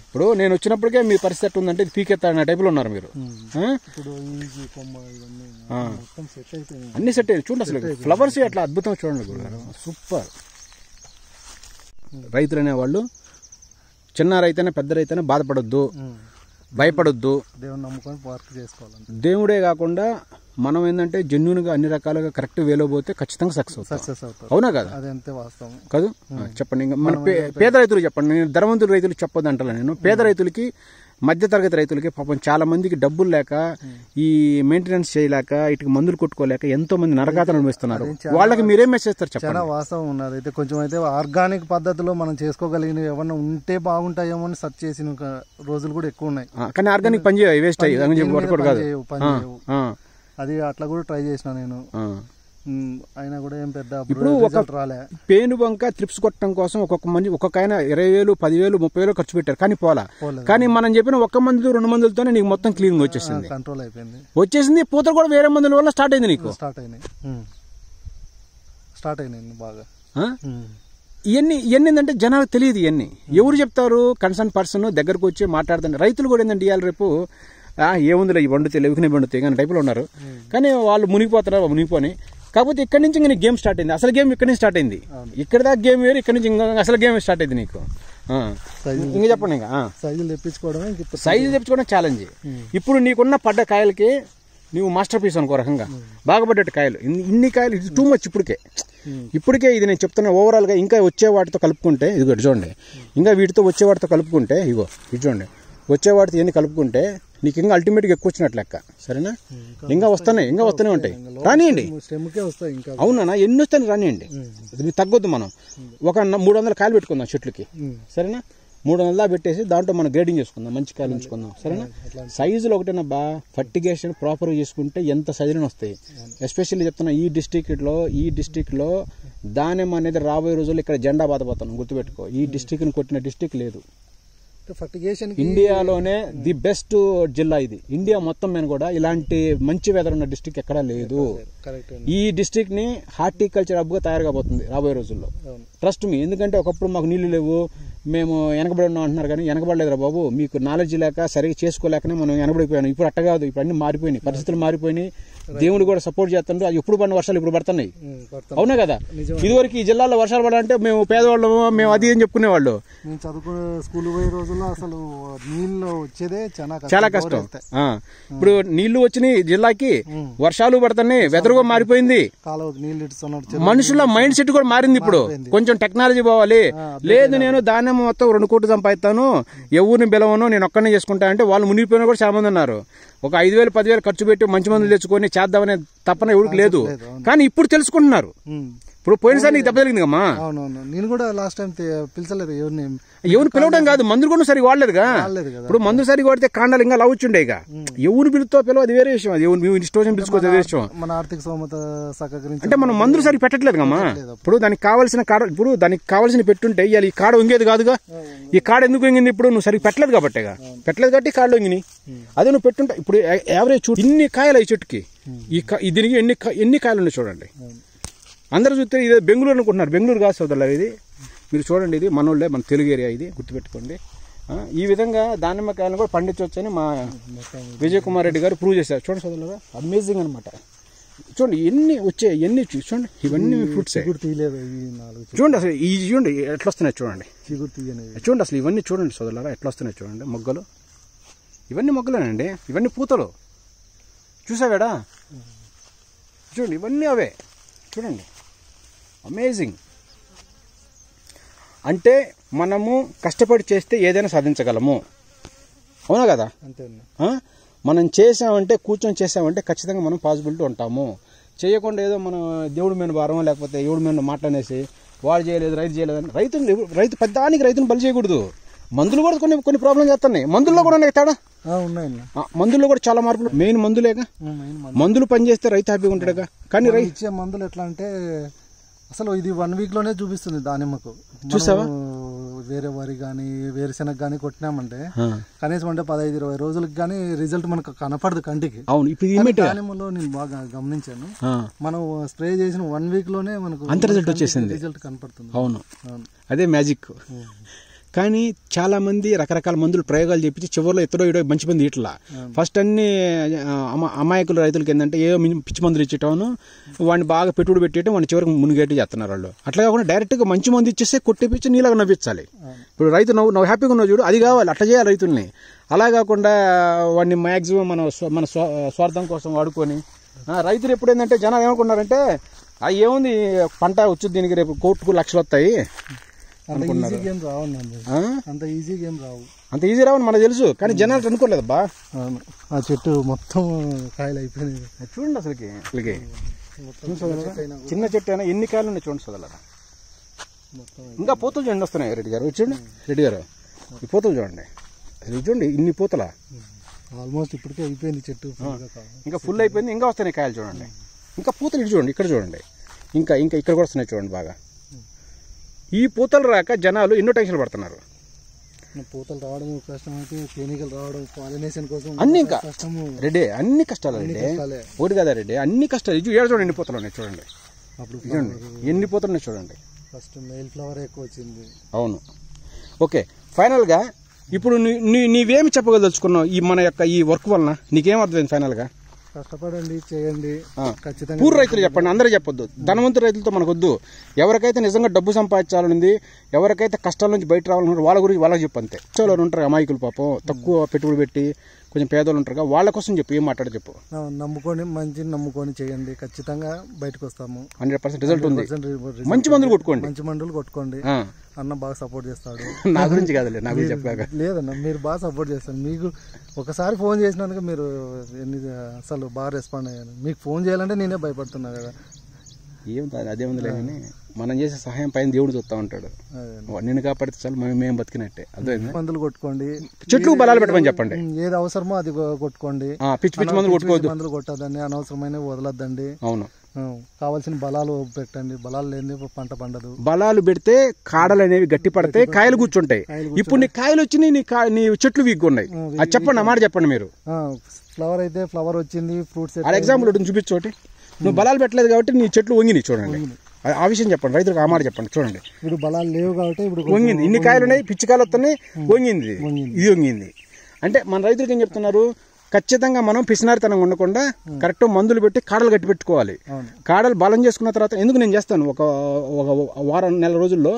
ఇప్పుడు నేను వచ్చినప్పటికే మీ పరిస్థితి ఉందంటే పీకెత్తా టైప్ లో ఉన్నారు మీరు. ఇప్పుడు అన్ని సెట్ అయ్యి చూడండి, అసలు ఫ్లవర్స్ అట్లా అద్భుతం చూడండి గురుగారు, సూపర్. రైతులు అనేవాళ్ళు చిన్న రైతైనా పెద్ద రైతైనా బాధపడొద్దు, భయపడొద్దు. దేవుని నమ్ముకొని వర్క్ చేసుకోవాలి. దేవుడే కాకుండా మనం ఏంటంటే జెన్యూన్ గా అన్ని రకాలుగా కరెక్ట్ వేలో పోతే ఖచ్చితంగా సక్సెస్ అవుతాం. అవునా కదా? అదంతే వాస్తవం కాదు. చెప్పండి ఇంకా మన పేద రైతులు చెప్పండి. నేను ధనవంతుల రైతులు చెప్పొద్దు అంటలా నేను. పేద రైతులకి, మధ్యతరగతి రైతులకి పాపం చాలా మందికి డబ్బులు లేక, ఈ మెయింటెనెన్స్ చేయలేక, ఇటుకి మందులు కొట్టుకోలేక ఎంతో మంది నరకాతలు అనుభవిస్తున్నారు. వాళ్ళకి మీరేం మెసేజ్ ఇస్తారు చెప్పండి? చాలా వాస్తవం ఉన్నది. అయితే కొంచెం అయితే ఆర్గానిక్ పద్ధతిలో మనం చేసుకోగలిగినవి ఏమన్నా ఉంటే బాగుంటాయేమో అని సెర్చ్ చేసిన రోజులు కూడా ఎక్కువ ఉన్నాయి. కానీ ఆర్గానిక్ పని చేయ వేస్ట్ అయ్యి కాదు, అది అట్లా కూడా ట్రై చేసిన నేను. అయినా కూడా ఏం పెద్ద ఇప్పుడు ఒక పేనుబంక త్రిప్స్ కొట్టడం కోసం ఒక్కొక్క ఆయన 20,000, 10,000, 30,000 ఖర్చు పెట్టారు, కానీ పోలా. కానీ మనం చెప్పిన 1 మందు 2 మందులతోనే నీకు మొత్తం క్లీన్ వచ్చేసింది, కంట్రోల్ అయిపోయింది, వచ్చేసింది. పూతలు కూడా వేరే మందుల వల్ల స్టార్ట్ అయింది నీకు. స్టార్ట్ అయినాయి బాగా. ఇవన్నీ ఏంటంటే జనాలకు తెలియదు. ఇవన్నీ ఎవరు చెప్తారు? కన్సర్న్ పర్సన్ దగ్గరకు వచ్చి మాట్లాడుతుంటే. రైతులు కూడా ఏంటంటే ఇవాళ రేపు ఏముందిలే ఈ వండుతాయి, లెవికినే వండుతాయి కానీ టైపులో ఉన్నారు. కానీ వాళ్ళు మునిగిపోతారు, మునిగిపోని. కాకపోతే ఇక్కడి నుంచి ఇంకా గేమ్ స్టార్ట్ అయింది. అసలు గేమ్ ఇక్కడి నుంచి స్టార్ట్ అయింది. ఇక్కడ దాకా గేమ్ వేరు, ఇక్కడి నుంచి ఇంకా అసలు గేమ్ స్టార్ట్ అయింది నీకు. ఇంకా చెప్పండి. ఇంకా సైజులు తెప్పించుకోవడం ఛాలెంజ్. ఇప్పుడు నీకున్న పడ్డ కాయలకి నువ్వు మాస్టర్ పీస్ అనుకో రకంగా, బాగా పడ్డట్టు కాయలు. ఇన్ని కాయలు ఇది టూ మచ్. ఇప్పటికే ఇది నేను చెప్తున్నా ఓవరాల్గా. ఇంకా వచ్చే వాటితో కలుపుకుంటే, ఇదిగో చూడండి, ఇంకా వీటితో వచ్చే వాటితో కలుపుకుంటే, ఇగో ఇది చూడండి, వచ్చే వాటితో ఇవన్నీ కలుపుకుంటే నీకు ఇంకా అల్టిమేట్గా ఎక్కువ వచ్చినట్టు లెక్క, సరేనా? ఇంకా వస్తూనే ఉంటాయి. రానియండి. అవునా? ఎన్ని వస్తాయి రానియండి. ఇది తగ్గొద్దు. మనం ఒక 300 కాయలు పెట్టుకుందాం చెట్లకి, సరేనా? 300 పెట్టేసి దాంట్లో మనం గ్రేడింగ్ చేసుకుందాం, మంచి కాయలు ఉంచుకుందాం, సరేనా? సైజులు ఒకటేనా ఫర్టిగేషన్ ప్రాపర్గా చేసుకుంటే ఎంత సైజులు వస్తాయి. ఎస్పెషల్లీ చెప్తున్నా, ఈ డిస్టిక్లో దానిమ్మ అనేది రాబోయే రోజుల్లో ఇక్కడ జెండా బాధపోతాను, గుర్తుపెట్టుకో. ఈ డిస్టిక్ని కొట్టిన డిస్టిక్ లేదు. ఫర్టిగేషన్ ఇండియాలోనే ది బెస్ట్ జిల్లా ఇది. ఇండియా మొత్తం మీద కూడా ఇలాంటి మంచి వెదర్ ఉన్న డిస్ట్రిక్ట్ ఎక్కడా లేదు. ఈ డిస్ట్రిక్ట్ ని హార్టికల్చర్ హబ్ గా తయారు కాబోతుంది రాబోయే రోజుల్లో. Trust me. ఎందుకంటే ఒకప్పుడు మాకు నీళ్లు లేవు, మేము వెనకబడి ఉన్నాం అంటున్నారు, కానీ వెనకబడలేదురా బాబు. మీకు నాలెడ్జ్ లేక సరిగ్గా చేసుకోలేకనే మనం వెనకబడిపోయాను. ఇప్పుడు అట్ట కాదు, ఇప్పుడు అన్ని మారిపోయినాయి, పరిస్థితులు మారిపోయినాయి. దేవుడు కూడా సపోర్ట్ చేస్తుండ్రు. అది ఎప్పుడు పడిన వర్షాలు ఇప్పుడు పడుతున్నాయి. అవునా కదా? ఇదివరకు ఈ జిల్లాలో వర్షాలు పడాలంటే మేము పేదవాళ్ళము, మేము అది అని చెప్పుకునేవాళ్ళు. చదువుకునే స్కూల్ పోయే రోజుల్లో అసలు నీళ్ళు వచ్చేదే చాలా కష్టం. ఇప్పుడు నీళ్లు వచ్చినాయి జిల్లాకి, వర్షాలు పడుతున్నాయి, వెదరుగా మారిపోయింది. మనుషుల మైండ్ సెట్ కూడా మారింది. ఇప్పుడు కొంచెం టెక్నాలజీ పోవాలి. లేదు నేను ధాన్యం మొత్తం 2 కోట్లు సంపాదిస్తాను, ఎవరిని బిలవను, నేను ఒక్కనే చేసుకుంటా అంటే వాళ్ళు మునిగిపోయినా కూడా చాలా మంది ఉన్నారు. ఒక 5,000 10,000 ఖర్చు పెట్టి మంచి మందులు తెచ్చుకొని చేద్దామనే తప్పన ఎవరికి లేదు. కానీ ఇప్పుడు తెలుసుకుంటున్నారు. ఇప్పుడు పోయినసారి నీకు దెబ్బ తగిలింది కమ్మా. నేను కూడా లాస్ట్ టైం పిలిచలేదు ఎవరు పిలవడం కాదు, మందులు కూడా సరిగా వాడలేదుగా. ఇప్పుడు మందు సరిగా వాడితే కాండాలు ఇంకా లవ్వుచుండే. ఎవరు పిలుతో పిలవ అది వేరే విషయం. అది ఎవరు ఇష్టం పిలుచుకోవచ్చు అదే విషయం. మన ఆర్థిక స్తోమత సహకరించి అంటే మనం మందులు సరిగా పెట్టట్లేదు కమ్మా. ఇప్పుడు దానికి కావాల్సిన కాడ, ఇప్పుడు దానికి కావాల్సిన పెట్టుంటే ఇవాళ ఈ కాడ వంగేది కాదుగా. ఈ కాడ ఎందుకు వంగింది? ఇప్పుడు నువ్వు సరిగ్గా పెట్టలేదు కాబట్టేగా. పెట్టలేదు కాబట్టి కాడలు వంగినాయి. అదే నువ్వు పెట్టుంటే ఇప్పుడు యావరేజ్ చూడు, ఇన్ని కాయలు ఈ చెట్టుకి, దీనికి ఎన్ని కాయలు ఉన్నాయి చూడండి. అందరూ చూస్తే ఇదే బెంగళూరు అనుకుంటున్నారు. బెంగళూరు కాదు సోదరులారా, ఇది మీరు చూడండి. ఇది మనోళ్ళే, మన తెలుగు ఏరియా ఇది, గుర్తుపెట్టుకోండి. ఈ విధంగా దానిమ్మకాయలను కూడా పండించవచ్చని మా విజయ్ కుమార్ రెడ్డి గారు ప్రూవ్ చేశారు. చూడండి సోదరులారా, అమేజింగ్ అనమాట. చూడండి ఎన్ని వచ్చాయి, ఎన్ని చూడండి, ఇవన్నీ ఫ్రూట్స్. చూడండి అసలు ఈ చూడండి ఎట్లా వస్తున్నాయి చూడండి. చూడండి అసలు ఇవన్నీ చూడండి సోదరులారా, ఎట్లా వస్తున్నాయి చూడండి. మొగ్గలు, ఇవన్నీ మొగ్గలేనండి, ఇవన్నీ పూతలు. చూసావేడా? చూడండి ఇవన్నీ అవే. చూడండి అమేజింగ్. అంటే మనము కష్టపడి చేస్తే ఏదైనా సాధించగలము. అవునా కదా? మనం చేసామంటే, కూర్చొని చేసామంటే ఖచ్చితంగా మనం పాసిబిలిటీ ఉంటాము. చేయకుండా ఏదో మనం దేవుడి మీద భారం, లేకపోతే దేవుడి మీద మాట్లాడేసి వాడు చేయలేదు, రైతు చేయలేదు. రైతు పెద్దానికి రైతును బలి చేయకూడదు. మందులు కూడా కొన్ని ప్రాబ్లం చేస్తున్నాయి. మందుల్లో కూడా ఉన్నాయి తేడా. మందుల్లో కూడా చాలా మార్పులు. మెయిన్ మందులేగా. మందులు పనిచేస్తే రైతు హ్యాపీగా ఉంటాడుగా. కానీ రైతు ఇచ్చే మందులు ఎట్లా అంటే అసలు ఇది 1 వీక్ లోనే చూపిస్తుంది దానిమ్మకు. చూసావా? వేరే వరి కానీ వేరుశెనగ కానీ కొట్టినామంటే కనీసం అంటే 15-20 రోజులకి కానీ రిజల్ట్ మనకు కనపడదు కంటికి. అవును. ఇప్పుడు దానిమ్మలో నేను బాగా గమనించాను. మనం స్ప్రే చేసిన 1 వీక్ లోనే మనకు అంత రిజల్ట్ వచ్చేసింది, రిజల్ట్ కనపడుతుంది. అవును, అదే మ్యాజిక్. కానీ చాలా మంది రకరకాల మందులు ప్రయోగాలు చెప్పించి చివరిలో ఇతడో మంచి మంది ఇట్లా ఫస్ట్ అన్ని అమాయకుల రైతులకి ఏంటంటే ఏ పిచ్చి మందులు ఇచ్చేటాను, వాడిని బాగా పెట్టుబడి పెట్టేయటం, వాడిని చివరికి మునిగేట్టు చేస్తున్నారు వాళ్ళు. అట్లా కాకుండా డైరెక్ట్గా మంచి మందు ఇచ్చేస్తే కొట్టిపించి నీలాగా నవ్వించాలి. ఇప్పుడు రైతు నువ్వు హ్యాపీగా ఉన్నావు చూడు, అది కావాలి, అట్లా చేయాలి రైతుల్ని. అలా కాకుండా వాడిని మ్యాక్సిమం మన స్వార్థం కోసం వాడుకొని రైతులు ఎప్పుడు ఏంటంటే జనాలు ఏమనుకున్నారంటే ఏముంది పంట వచ్చి దీనికి రేపు కోట్లకు లక్షలు వస్తాయి అనుకున్నారు. అంత ఈజీ రావని మనకు తెలుసు, కానీ జనాలు అనుకోలేదు బా. ఆ చెట్టు మొత్తం కాయలు అయిపోయినాయి. చూడండి అసలుకి చిన్న చెట్టు అయినా ఎన్ని కాయలు ఉన్నాయి చూడండి సోదరులారా. ఇంకా పూతలు చూడండి వస్తున్నాయి. రెడ్డి గారు చూడండి, రెడ్డి గారు ఈ పూతలు చూడండి, ఇది చూడండి ఇన్ని పూతల. ఆల్మోస్ట్ ఇప్పటికే అయిపోయింది చెట్టు, ఇంకా ఫుల్ అయిపోయింది. ఇంకా వస్తున్నాయి కాయలు చూడండి. ఇంకా పూతలు ఇటు చూడండి, ఇక్కడ చూడండి, ఇంకా ఇక్కడ కూడా వస్తున్నాయి చూడండి బాగా. ఈ పూతలు రాక జనాలు ఎన్నో టెన్షన్లు పడుతున్నారు. పూతలు రావడం కష్టమైతే తేనీగలు రావడం, పాలినేషన్ కోసం అన్ని ఇంకా రెడ్డి, అన్ని కష్టాలు రెడ్డి. ఒకటి కదా రెడ్డి, అన్ని కష్టాలు. ఇది చూడండి ఎన్ని పూతలు ఉన్నాయి చూడండి. అప్పుడు చూడండి ఎన్ని పూతలు ఉన్నాయి చూడండి. ఫస్ట్ మెయిల్ ఫ్లవర్ ఎక్కువ వచ్చింది. అవును. ఓకే, ఫైనల్గా ఇప్పుడు నీవేమి చెప్పగలుచుకున్నావు ఈ మన యొక్క ఈ వర్క్ వలన? నీకేం అర్థమైంది ఫైనల్గా? కష్టపడండి, చేయండి. ఖచ్చితంగా పూర్ రైతులు చెప్పండి, అందరూ చెప్పొద్దు. ధనవంతు రైతులతో మనకొద్దు. ఎవరికైతే నిజంగా డబ్బు సంపాదించాలనుంది, ఎవరికైతే కష్టాల నుంచి బయట రావాలనుకుంటే వాళ్ళ గురించి వాళ్ళకి చెప్పు అంతే. వాళ్ళు ఉంటారు అమాయకులు పాపం, తక్కువ పెట్టుబడి పెట్టి కొంచెం పేదోళ్ళు ఉంటారు, వాళ్ళ కోసం చెప్పు, ఏం మాట్లాడ చెప్పు. నమ్ముకొని చేయండి, ఖచ్చితంగా బయటకు వస్తాము. 100% రిజల్ట్ ఉంది. మంచి మందులు కొట్టుకోండి. అన్న బాగా సపోర్ట్ చేస్తాడు. నా గురించి కాదులే, నా గురించి చెప్పాక లేదన్న, మీరు బాగా సపోర్ట్ చేస్తారు. మీకు ఒకసారి ఫోన్ చేసినందుకు మీరు అసలు బాగా రెస్పాండ్ అయ్యాను. మీకు ఫోన్ చేయాలంటే నేనే భయపడుతున్నా కదా. అదేముందిలే, కానీ మనం చేసే సహాయం పైన దేవుడు చూస్తూ ఉంటాడు. నిన్ను కాపాడితే చాలు, మేము బతికినట్టే. అదే మందులు కొట్టుకోండి, చెట్లు బలాలు పెట్టమని చెప్పండి. ఏది అవసరమో అది కొట్టుకోండి. పిచ్చి మందులు కొట్టుకోవద్దు, మందులు కొట్టద్దండి, అనవసరమైన వదలొద్దండి. అవును. కావాల్సిన బలాలు పెట్టండి, బలాలు లేని పంట పండదు. బలాలు పెడితే కాడలు అనేవి గట్టి పడతాయి, కాయలు కూర్చుంటాయి. ఇప్పుడు నీ కాయలు వచ్చినాయి, నీ చెట్లు వీక్ ఉన్నాయి. అది చెప్పండి, అన్నమాట చెప్పండి మీరు. ఫ్లవర్ అయితే ఫ్లవర్ వచ్చింది, ఫ్రూట్స్. ఎగ్జాంపుల్ ఒకటి చూపించోటి, నువ్వు బలాలు పెట్టలేదు కాబట్టి నీ చెట్లు వంగినాయి చూడండి. ఆ విషయం చెప్పండి, రైతులకు ఆ మాట చెప్పండి. చూడండి ఇప్పుడు బలాలు లేవు కాబట్టి ఇప్పుడు వంగింది, ఇన్ని కాయలు ఉన్నాయి, పిచ్చికాయలు వస్తున్నాయి, వంగింది, ఇది వంగింది. అంటే మన రైతులకు ఏం చెప్తున్నారు, ఖచ్చితంగా మనం పిసినారితనం ఉండకుండా కరెక్ట్ మందులు పెట్టి కాడలు గట్టి పెట్టుకోవాలి. కాడలు బలం చేసుకున్న తర్వాత ఎందుకు నేను చేస్తాను, ఒక వారం నెల రోజుల్లో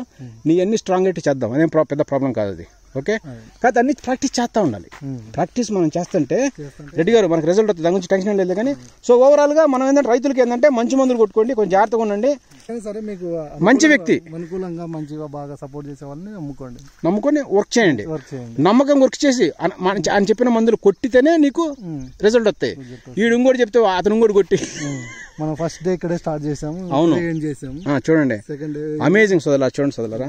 నీ అన్ని స్ట్రాంగ్ అయితే చేద్దాం, అదేం పెద్ద ప్రాబ్లం కాదు అది. ఓకే, కాదు అన్ని ప్రాక్టీస్ చేస్తూ ఉండాలి. ప్రాక్టీస్ మనం చేస్తుంటే రెడ్డి గారు మనకు రిజల్ట్ వస్తుంది, దాని గురించి టెన్షన్ లేదు. కానీ సో ఓవరాల్గా మనం ఏంటంటే రైతులకి ఏంటంటే మంచి మందులు కొట్టుకోండి, కొంచెం జాగ్రత్తగా ఉండండి. సరే, మీకు మంచి వ్యక్తి అనుకూలంగా మంచిగా బాగా సపోర్ట్ చేసే వాళ్ళని నమ్ముకొని వర్క్ చేయండి. నమ్మకం వర్క్ చేసి ఆయన చెప్పిన మందులు కొట్టితేనే నీకు రిజల్ట్ వస్తాయి. వీడు ఇంకోటి చెప్తే అతను ఇంకోటి కొట్టి మనం ఫస్ట్ డే ఇక్కడే స్టార్ట్ చేసాము. అవును, చూడండి సెకండ్ డే అమేజింగ్ సోదరులా. చూడండి సోదరులారా,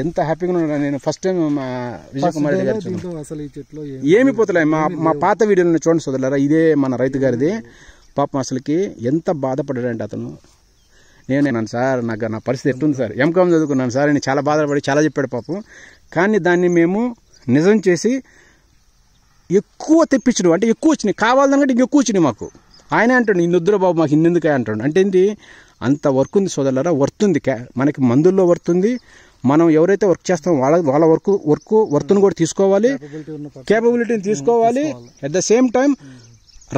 ఎంత హ్యాపీగా ఉన్నాను నేను. ఫస్ట్ టైం మా విజయ్ కుమార్ రెడ్డి గారు అసలు ఈ చెట్లు ఏమి పోతలే. మా పాత వీడియోలను చూడండి సోదరులారా, ఇదే మన రైతు గారిది. పాపం అసలుకి ఎంత బాధపడ్డాడంటే అతను. నేను సార్ నాకు నా పరిస్థితి ఎట్టుంది సార్, ఎంకామ్ చదువుకున్నాను సార్ అని చాలా బాధపడి చాలా చెప్పాడు పాపం. కానీ దాన్ని మేము నిజం చేసి ఎక్కువ తెప్పించడం, అంటే ఎక్కువ వచ్చినాయి, కావాలనుకుంటే ఇంకెక్కువ వచ్చినాయి మాకు. ఆయనే అంటాడు, ఇన్నొద్దురా బాబు మాకు ఇన్నెందుకే అంటాడు. అంటే ఏంటి, అంత వర్క్ ఉంది సోదరులారా, వర్త్ ఉంది, మనకి మందుల్లో వర్త్ ఉంది. మనం ఎవరైతే వర్క్ చేస్తామో వాళ్ళ వర్క్ను కూడా తీసుకోవాలి, కేపబిలిటీని తీసుకోవాలి. అట్ ద సేమ్ టైం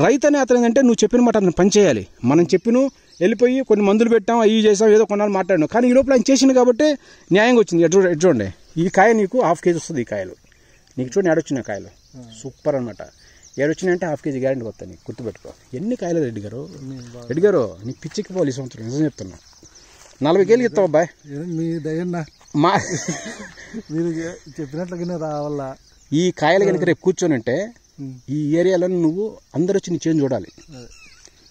రైతు అనే అతను ఏంటంటే నువ్వు చెప్పిన మాట అతను పనిచేయాలి. మనం చెప్పిన వెళ్ళిపోయి కొన్ని మందులు పెట్టాం, అవి చేసాం, ఏదో కొన్నాళ్ళు మాట్లాడినాం, కానీ ఈ లోపల ఆయన చేసింది కాబట్టి న్యాయంగా వచ్చింది. ఎటు చూడండి, ఈ కాయ నీకు 1/2 kg వస్తుంది. ఈ కాయలు నీకు చూడండి ఏడొచ్చినాయి కాయలు, సూపర్ అనమాట. ఏడొచ్చినాయంటే 1/2 kg గ్యారెంటీ వస్తాయి, నీకు గుర్తుపెట్టుకో. ఎన్ని కాయలు రెడ్డి గారు నీకు పిచ్చికి పోవాలి ఈ సంవత్సరం, నిజం చెప్తున్నా. 40 kg ఇస్తావు అబ్బాయి, మీ దయన్నా మా మీరు చెప్పినట్లుగానే రావాలా. ఈ కాయలు కనుక రేపు కూర్చొని అంటే ఈ ఏరియాలో నువ్వు అందరు వచ్చి నీ చేంజ్ చూడాలి.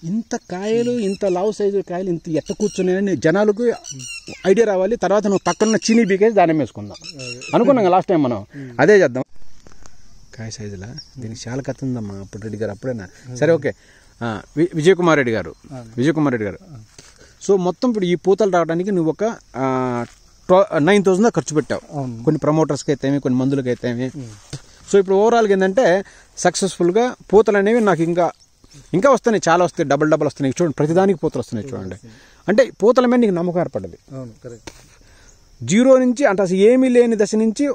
ఇంత కాయలు, ఇంత లావు సైజు కాయలు ఇంత ఎట్ట కూర్చున్నాయని జనాలకు ఐడియా రావాలి. తర్వాత నువ్వు పక్కన చీనీ బీకేసి దాని వేసుకుందాం అనుకున్నాం లాస్ట్ టైం, మనం అదే చేద్దాం. కాయ సైజులా దీనికి చాలా కథ ఉందమ్మా అప్పుడు రెడ్డి గారు, అప్పుడేనా. సరే ఓకే, విజయ్ కుమార్ రెడ్డి గారు. సో మొత్తం ఇప్పుడు ఈ పూతలు రావడానికి నువ్వు ఒక 9,000 ఖర్చు పెట్టావు, కొన్ని ప్రమోటర్స్కి అయితేమి, కొన్ని మందులకి అయితేమి. సో ఇప్పుడు ఓవరాల్గా ఏంటంటే సక్సెస్ఫుల్గా పూతలు అనేవి నాకు ఇంకా వస్తున్నాయి, చాలా వస్తాయి, డబల్ వస్తున్నాయి. చూడండి ప్రతిదానికి పూతలు వస్తున్నాయి చూడండి. అంటే పూతల మీద నీకు నమ్మకం ఏర్పడ్డది. జీరో నుంచి అంటే అసలు ఏమీ లేని దశ నుంచి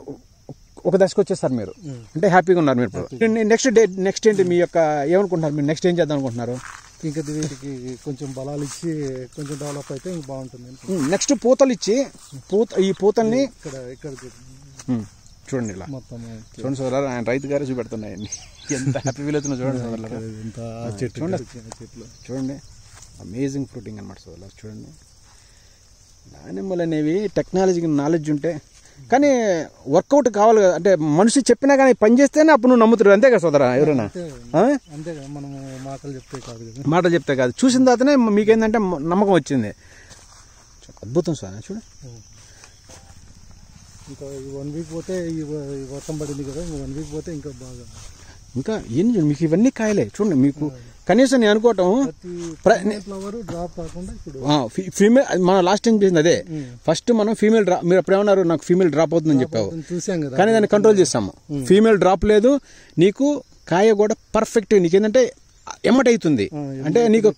ఒక దశకు వచ్చేస్తారు మీరు, అంటే హ్యాపీగా ఉన్నారు మీరు. నెక్స్ట్ ఏంటి మీ యొక్క ఏమనుకుంటున్నారు మీరు, నెక్స్ట్ ఏం చేద్దాం అనుకుంటున్నారు? ఇంకా వీటికి కొంచెం బలాలు ఇచ్చి కొంచెం డెవలప్ అయితే ఇంకా బాగుంటుంది. నెక్స్ట్ పూతలు ఇచ్చి ఈ పూతల్ని ఇక్కడ చూడండి ఇలా మొత్తం చూడండి సోదరులారా, ఆయన రైతు గారే చూపెడుతున్నాయండి. ఎంత హ్యాపీ ఫీల్ అవుతున్నా చూడండి సోదరులారా. చూడండి అమేజింగ్ ఫ్రూటింగ్ అనమాట సోదరులారా. చూడండి దానిమ్మలు అనేవి టెక్నాలజీకి నాలెడ్జ్ ఉంటే కానీ వర్కౌట్ కావాలి కదా, అంటే మనిషి చెప్పినా కానీ పని చేస్తేనే అప్పుడు నువ్వు నమ్ముతారు. అంతే కదా సోదరా, ఎవరైనా మాటలు చెప్తే కాదు, చూసిన తర్వాతనే మీకేంటంటే నమ్మకం వచ్చింది. అద్భుతం సార్. చూడు ఇంకా 1 వీక్ పోతే ఈ వర్షం పడింది కదా, 1 వీక్ పోతే ఇంకా బాగా ఇంకా ఏం మీకు ఇవన్నీ కాయలే. చూడండి మీకు కనీసం నేను అనుకోవటం ఫ్లవర్ డ్రాప్ కాకుండా ఫీమేల్ మనం లాస్ట్ టైం చేసింది అదే. ఫస్ట్ మనం ఫీమేల్ డ్రాప్, మీరు అప్పుడు ఏమన్నారు నాకు ఫీమేల్ డ్రాప్ అవుతుందని చెప్పావు, కానీ దాన్ని కంట్రోల్ చేస్తాము. ఫీమేల్ డ్రాప్ లేదు, నీకు కాయ కూడా పర్ఫెక్ట్, నీకేంటంటే ఎమ్మట అవుతుంది, అంటే నీకు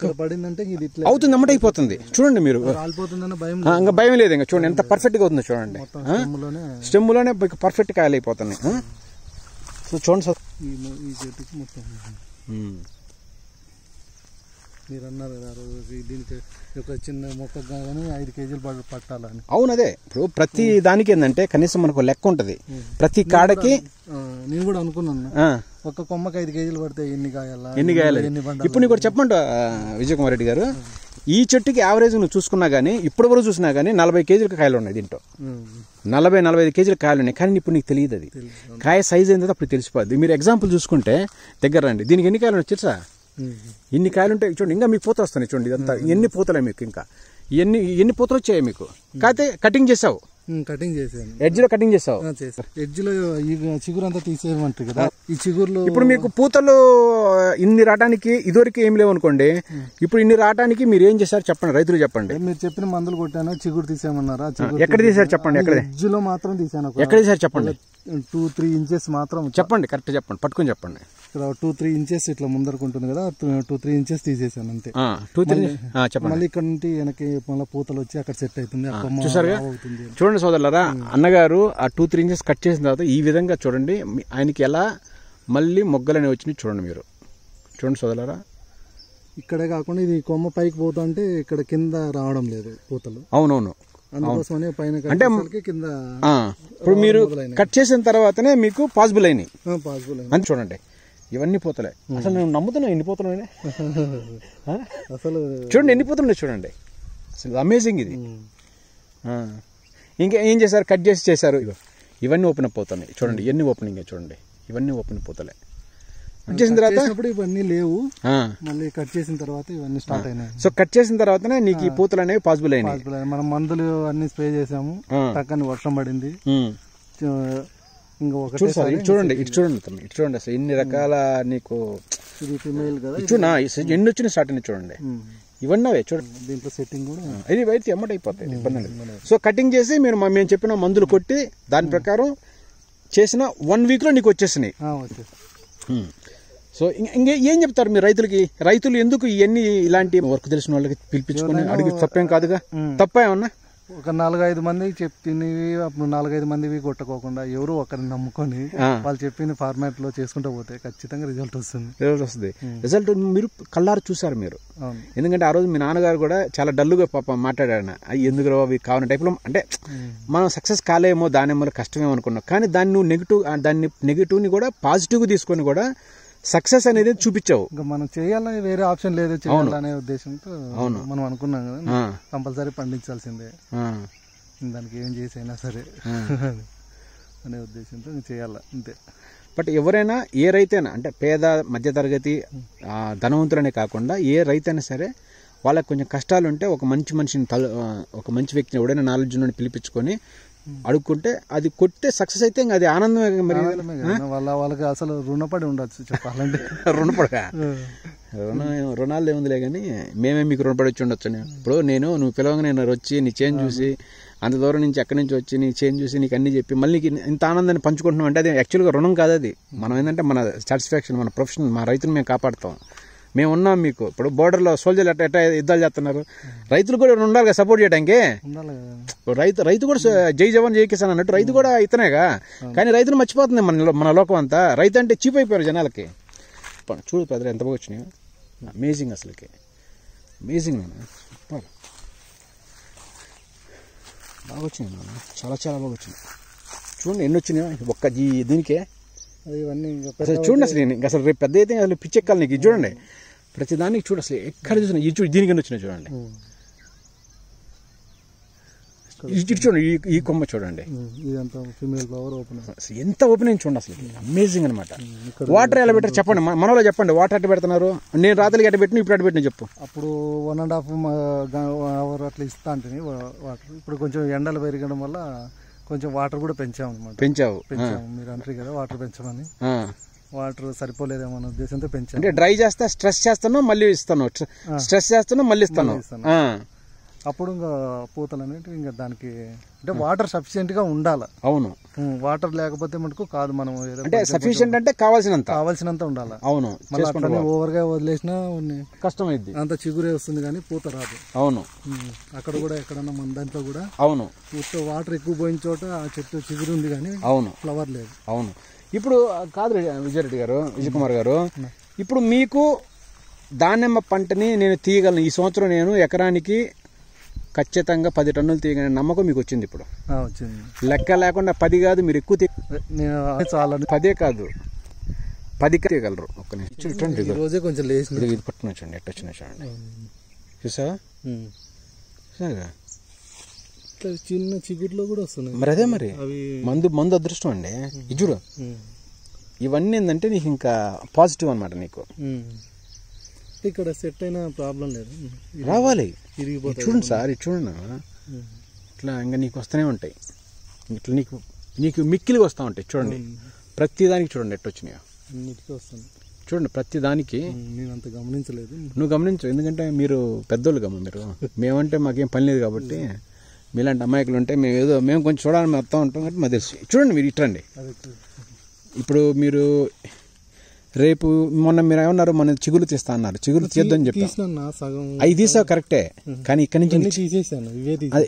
అవుతుంది, ఎమ్మట అయిపోతుంది. చూడండి మీరు ఇంకా భయం లేదు. ఇంకా చూడండి ఎంత పర్ఫెక్ట్ గా అవుతుంది చూడండి, స్టెమ్లోనే పర్ఫెక్ట్ కాయలు అయిపోతున్నాయి. చూడండి సార్, మీరు అన్నారు కదా దీనికి ఒక చిన్న మొక్క కానీ 5 కేజీలు పట్టాలని. అవును, అదే ఇప్పుడు ప్రతి దానికి ఏంటంటే కనీసం మనకు లెక్క ఉంటది. ప్రతి కాడకి నేను కూడా అనుకున్నాను, ఒక కొమ్మకి 5 కేజీలు పడితే ఎన్ని కాయాలి. ఇప్పుడు నీకు చెప్పమంట విజయ్ కుమార్ రెడ్డి గారు, ఈ చెట్టుకి యావరేజ్ నువ్వు చూసుకున్నా గానీ ఇప్పటి వరకు చూసినా గానీ 40 కేజీలకు కాయలు ఉన్నాయి దీంట్లో, 40-45 కేజీల కాయలు ఉన్నాయి. కానీ ఇప్పుడు నీకు తెలియదు, అది కాయ సైజ్ ఏందో అప్పుడు తెలిసిపోద్ది. మీరు ఎగ్జాంపుల్ చూసుకుంటే దగ్గర రండి, దీనికి ఎన్ని కాయలు ఉన్నాయి తెలుసా? ఇన్ని కాయలు ఉంటాయి చూడండి. ఇంకా మీకు పూత వస్తున్నాయి చూడండి, ఇదంతా ఎన్ని పూతలే మీకు, ఇంకా ఎన్ని పూతలు వచ్చాయి మీకు. కాకపోతే కటింగ్ చేసావు, కటింగ్ చేసాను, ఎడ్జ్ లో కటింగ్ చేసావు. ఎడ్జ్ లో ఈ చిగురు అంతా తీసేయమంటారు కదా, ఈ చిగురులో ఇప్పుడు మీకు పూతలు ఇన్ని రావడానికి ఇదివరకు ఏం లేవు అనుకోండి, ఇప్పుడు ఇన్ని రావడానికి మీరు ఏం చేశారు చెప్పండి, రైతులు చెప్పండి. మీరు చెప్పిన మందులు కొట్టాను, చిగురు తీసేయమన్నారా? ఎక్కడ తీసారు చెప్పండి, ఎక్కడ ఎడ్జ్ లో మాత్రం తీసాను. ఎక్కడ తీసారు చెప్పండి. 2-3 ఇంచెస్ మాత్రం చెప్పండి, కరెక్ట్ చెప్పండి, పట్టుకుని చెప్పండి. ఇక్కడ 2-3 ఇంచెస్ ఇట్లా ముందరకు ఉంటుంది కదా, 2-3 ఇంచెస్ తీసేసాను అంతే. చెప్పండి. మళ్ళీ ఇక్కడ నుండి వెనక్కి మళ్ళీ పూతలు వచ్చి అక్కడ సెట్ అవుతుంది. చూసారుగా, చూడండి సోదరులారా, అన్నగారు ఆ 2-3 ఇంచెస్ కట్ చేసిన తర్వాత ఈ విధంగా చూడండి ఆయనకి ఎలా మళ్ళీ మొగ్గలని వచ్చినాయి చూడండి. మీరు చూడండి సోదరులారా, ఇక్కడే కాకుండా ఇది కొమ్మ పైకి పోతుంటే ఇక్కడ కింద రావడం లేదు పూతలు. అవునవును, అందుకోసమనే పైన అంటే కింద ఇప్పుడు మీరు కట్ చేసిన తర్వాతనే మీకు పాసిబుల్ అయినాయి. అని చూడండి, ఇవన్నీ పోతలే. అసలు నేను నమ్ముతున్నా ఎన్ని పోతున్నాయి అసలు. చూడండి ఎన్ని పోతున్నాయి చూడండి, అసలు అమేజింగ్ ఇది. ఇంకా ఏం చేశారు, కట్ చేసి చేశారు. ఇవన్నీ ఓపెన్ అయిపోతున్నాయి చూడండి, ఎన్ని ఓపెనింగ్ చూడండి, ఇవన్నీ ఓపెన్ అయిపోతలే. కట్ చేసిన తర్వాత ఇవన్నీ లేవు, మళ్ళీ కట్ చేసిన తర్వాత ఇవన్నీ స్టార్ట్ అయినాయి. సో కట్ చేసిన తర్వాతనే నీకు ఈ పూతలు అనేవి పాసిబుల్ అయినాయి. మనం మందులు అన్ని స్ప్రే చేసాము, టక్కని వర్షం పడింది. ఇంకా ఒకటి ఇటు చూడండి, ఇటు చూడండి అసలు ఎన్ని రకాల నీకు ఫిమేల్ కదా, చూడా ఎన్ని వచ్చినాయి స్టార్ట్ అయినాయి చూడండి. ఇవన్నీ అవే చూడండి, దీంట్లో సెట్టింగ్ కూడా ఇది అయితే ఎమ్మటి అయిపోతాయి, ఇబ్బంది లేదు. సో కటింగ్ చేసి మేము చెప్పిన మందులు కొట్టి దాని ప్రకారం చేసిన 1 week లో నీకు వచ్చేసినాయి. సో ఇంకా ఏం చెప్తారు మీరు రైతులకి? రైతులు ఎందుకు ఇవన్నీ ఇలాంటి వర్క్ తెలిసిన వాళ్ళకి పిలిపించుకొని అడిగి తప్పేం కాదుగా, తప్ప ఏమన్నా? ఒక 4-5 మందికి చెప్పినవి, అప్పుడు 4-5 మందివి కొట్టుకోకుండా ఎవరు ఒకరిని నమ్ముకొని వాళ్ళు చెప్పిన ఫార్మాట్ లో చేసుకుంటూ పోతే ఖచ్చితంగా రిజల్ట్ వస్తుంది. రిజల్ట్ మీరు కళ్ళారు చూసారు మీరు. ఎందుకంటే ఆ రోజు మీ నాన్నగారు కూడా చాలా డల్లుగా పాప మాట్లాడారు, అవి ఎందుకు అవి కావాలని టైప్లో. అంటే మనం సక్సెస్ కాలేమో, దాని కష్టమేమో అనుకున్నాం, కానీ దాన్ని నువ్వు నెగిటివ్ని కూడా పాజిటివ్గా తీసుకొని కూడా సక్సెస్ అనేది చూపించావు. ఇంకా మనం చేయాలని వేరే ఆప్షన్ లేదు చేయాలనే ఉద్దేశంతో మనం అనుకున్నాం కదా, కంపల్సరీ పండించాల్సిందే, దానికి ఏం చేసైనా సరే అనే ఉద్దేశంతో చేయాలి అంతే. బట్ ఎవరైనా ఏ రైతైనా, అంటే పేద మధ్యతరగతి ధనవంతులనే కాకుండా ఏ రైతైనా సరే వాళ్ళకి కొంచెం కష్టాలు ఉంటే ఒక మంచి వ్యక్తిని ఎవడైనా నాలెడ్జ్ నుండి పిలిపించుకొని అడుక్కుంటే అది కొట్టే సక్సెస్ అయితే ఇంకా అది ఆనందమే. మరి వాళ్ళకి అసలు రుణపడి ఉండొచ్చు చెప్పాలంటే. రుణాలు ఏముందిలే కానీ మేమే మీకు రుణపడి వచ్చి ఉండొచ్చు. ఇప్పుడు నువ్వు పిలవగా నేను వచ్చి నీ చేంజ్ చూసి అంత దూరం నుంచి ఎక్కడి నుంచి వచ్చి నీ చేంజ్ చూసి నీకు అన్ని చెప్పి మళ్ళీ ఇంత ఆనందాన్ని పంచుకుంటున్నాం అంటే అది యాక్చువల్గా రుణం కాదు. అది మనం ఏంటంటే మన సాటిస్ఫాక్షన్, మన ప్రొఫెషన్, మా రైతులు మేము కాపాడుతాం. మేము ఉన్నాం మీకు. ఇప్పుడు బోర్డర్లో సోల్జర్లు ఎట్లా యుద్ధాలు చేస్తున్నారు, రైతులు కూడా ఉండాలి కదా సపోర్ట్ చేయడానికి. రైతు కూడా జై జవాన్ జై కిసాన్ అన్నట్టు రైతు కూడా ఇతనేగా. కానీ రైతులు మర్చిపోతుంది మన లోకం అంతా. రైతు అంటే చీప్ అయిపోయారు జనాలకి. చూడు పెద్దలు ఎంత బాగా వచ్చినాయి, అమేజింగ్, అసలుకి అమేజింగ్ నాన్న, సూపర్ బాగా వచ్చినాయి నాన్న, చాలా చాలా బాగా వచ్చినాయి. చూడండి ఎన్ని వచ్చినాయి ఒక్క దీనికే. అసలు చూడండి అసలు అసలు రేపు పెద్ద అయితే అసలు పిచ్చెక్కాలి నీకు. ఇది చూడండి ప్రతి దానికి చూడు, అసలు ఎక్కడ చూసినా ఇది చూడు, దీనికి వచ్చినాయి చూడండి. ఇటు చూడండి, ఈ కొమ్మ చూడండి ఎంత ఓపెనింగ్ చూడండి, అసలు అమేజింగ్ అనమాట. వాటర్ ఎలా పెట్టారు చెప్పండి, మనలో చెప్పండి. వాటర్ అట్ట పెడుతున్నారు, నేను రాత్రికి అట్ట పెట్టిన, ఇప్పుడు అట్ట పెట్టిన చెప్పు. అప్పుడు 1.5 hour అట్లా ఇస్తా అంటే వాటర్. ఇప్పుడు కొంచెం ఎండలు పెరగడం వల్ల కొంచెం వాటర్ కూడా పెంచాము అనమాట. పెంచాము మీరు అంటారు కదా వాటర్ పెంచమని. వాటర్ సరిపోలేదేమో అనే ఉద్దేశంతో పెంచాము. అంటే డ్రై చేస్తా, స్ట్రెస్ చేస్తాను, మళ్ళీ ఇస్తాను, స్ట్రెస్ చేస్తాను, మళ్ళీ ఇస్తాను. అప్పుడు ఇంకా పూతలు అనేవి ఇంకా దానికి అంటే వాటర్ సఫిషియెంట్ గా ఉండాలి. అవును, వాటర్ లేకపోతే మటుకు కాదు. మనం అంటే సఫిషియెంట్ అంటే కావాల్సినంత ఉండాలి. అవును, ఓవర్ గా వదిలేసినా కష్టమైంది, అంత చిగురే వస్తుంది కానీ పూత రాదు. అవును, అక్కడ కూడా ఎక్కడన్నా మన దాంట్లో కూడా అవును వాటర్ ఎక్కువ పోయిన చోట ఆ చెట్టు చిగురు ఉంది కానీ అవును ఫ్లవర్ లేదు. అవును. ఇప్పుడు కాదు విజయరెడ్డి గారు, విజయకుమార్ గారు, ఇప్పుడు మీకు దానిమ్మ పంటని నేను తీయగలను. ఈ సంవత్సరం నేను ఎకరానికి ఖచ్చితంగా 10 టన్నులు తీయగలిగిన నమ్మకం మీకు వచ్చింది. ఇప్పుడు వచ్చింది, లెక్క లేకుండా 10 కాదు, మీరు ఎక్కువ చాలా 10 కాదు 10 తీయగలరు. ఒక్క నిమిషం రోజే కొంచెం లేచి ఇది పట్టుకున్నా చూడండి, ఎట్ట వచ్చినా చూడండి, చూసావా? చిన్న చిగురులో కూడా వస్తున్నాయి. మరి అదే మరి మందు అదృష్టం అండి. ఇజుడు ఇవన్నీ ఏంటంటే నీకు ఇంకా పాజిటివ్ అనమాట. నీకు ఇక్కడ సెట్ అయిన ప్రాబ్లం లేదు, రావాలి. చూడండి సార్, ఇది చూడండి ఇట్లా ఇంకా నీకు వస్తూనే ఉంటాయి. ఇట్లా నీకు నీకు మిక్కిలి వస్తూ ఉంటాయి చూడండి. ప్రతి దానికి చూడండి ఎట్టు వచ్చినాయో అన్నిటికీ వస్తుంది చూడండి. ప్రతి దానికి నేను అంత గమనించలేదు. నువ్వు గమనించు, ఎందుకంటే మీరు పెద్దోళ్ళు కమ్మ. మీరు మేమంటే మాకేం పని లేదు కాబట్టి, మీలాంటి అమాయకులు ఉంటే మేము కొంచెం చూడాలని మొత్తం ఉంటాం కాబట్టి మాకు తెలుసు. చూడండి మీరు ఇట్రండి. ఇప్పుడు మీరు రేపు మొన్న మీరు ఏమన్నారు, మన చిగురు తీస్తా అన్నారు. చిగురు తీయొద్దని చెప్పాను. అవి తీసావు కరెక్టే, కానీ ఇక్కడి నుంచి తీసేసాను.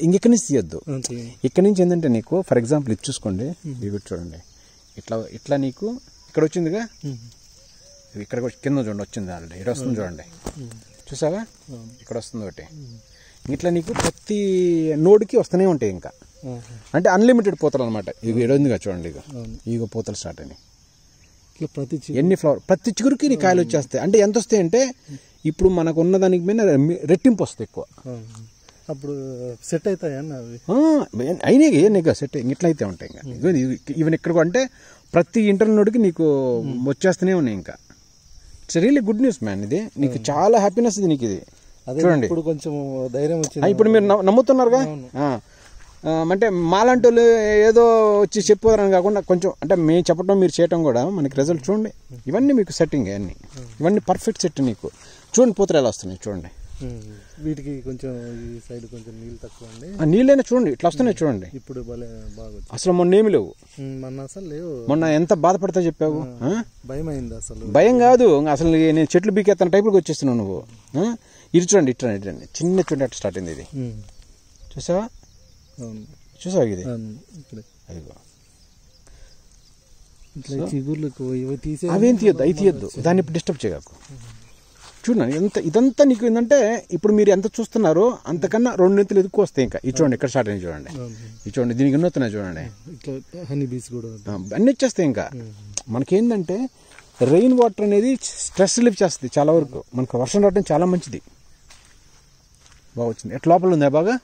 ఇంకెక్కడి నుంచి తీయొద్దు. ఇక్కడి నుంచి ఏంటంటే నీకు ఫర్ ఎగ్జాంపుల్ ఇది చూసుకోండి. ఇవి చూడండి, ఇట్లా ఇట్లా నీకు ఇక్కడ వచ్చిందిగా, ఇక్కడ కింద చూడండి వచ్చింది ఆల్రెడీ. ఇక్కడ వస్తుంది చూడండి, చూసావా ఇక్కడ వస్తుంది ఒకటి. ఇట్లా నీకు ప్రతి నోడుకి వస్తూనే ఉంటాయి. ఇంకా అంటే అన్లిమిటెడ్ పూతలు అనమాట. ఇక ఏడుందిగా చూడండి, ఇక పూతలు స్టార్ట్ అని ఎన్ని ఫ్లవర్ ప్రతి చిగురికి నీ కాయలు వచ్చేస్తాయి. అంటే ఎంత వస్తాయి అంటే ఇప్పుడు మనకు ఉన్న దానికి మీద రెట్టింపు వస్తాయి ఎక్కువ. అప్పుడు సెట్ అవుతాయి అయినాయి నీకు సెట్ ఇట్లా అయితే ఉంటాయి. ఇంకా ఈవెన్ ఇక్కడ అంటే ప్రతి ఇంటర్ నోడికి నీకు వచ్చేస్తూనే ఉన్నాయి. ఇంకా it's really good news man. ఇది నీకు చాలా హ్యాపీనెస్ ఇది నీకు. ఇది చూడండి ఇప్పుడు కొంచెం ధైర్యం వచ్చింది. ఇప్పుడు మీరు నమ్ముతున్నారుగా. అంటే మాలాంటి వాళ్ళు ఏదో వచ్చి చెప్పారని కాకుండా కొంచెం అంటే మేము చెప్పడం మీరు చేయటం కూడా మనకి రిజల్ట్ చూడండి. ఇవన్నీ మీకు సెట్టింగ్ అన్నీ ఇవన్నీ పర్ఫెక్ట్ సెట్. నీకు చూడండి పూతలు ఎలా వస్తున్నాయి చూడండి. వీటికి కొంచెం ఈ సైడ్ కొంచెం నీళ్ళు తక్కువ అండి. నీళ్ళైనా చూడండి ఇట్లా వస్తున్నాయి చూడండి. ఇప్పుడు బాగా అసలు మొన్న ఏమి లేవు. మొన్న అసలు లేవు. మొన్న ఎంత బాధపడతా చెప్పావు. భయం అయింది. అసలు భయం కాదు, అసలు నేను చెట్లు బీకేస్తాను టైపులకు వచ్చేస్తున్నావు నువ్వు. ఇది చూడండి ఇట్లా ఇట్లండి చిన్న చూడండి అట్లా స్టార్ట్ అయింది. ఇది చూసావా చూసావా ఇది అదిగో. అవేం తీయద్దు, అవి తీయద్దు, దాన్ని ఇప్పుడు డిస్టర్బ్ చేయకు. చూడండి ఎంత ఇదంతా నీకు ఏంటంటే ఇప్పుడు మీరు ఎంత చూస్తున్నారో అంతకన్నా 2 నెంతలు ఎక్కువ వస్తాయి. ఇంకా ఇది చూడండి ఇక్కడ స్టార్ట్ అయింది చూడండి. ఇది చూడండి దీనికి ఎన్ని వస్తున్నాయి చూడండి. అన్నీ వచ్చేస్తాయి. ఇంకా మనకేంటంటే రెయిన్ వాటర్ అనేది స్ట్రెస్ రిలీఫ్ చేస్తుంది చాలా వరకు. మనకు వర్షం రావడం చాలా మంచిది. బాగా వచ్చింది. ఎట్లా లోపల ఉందా బాగా.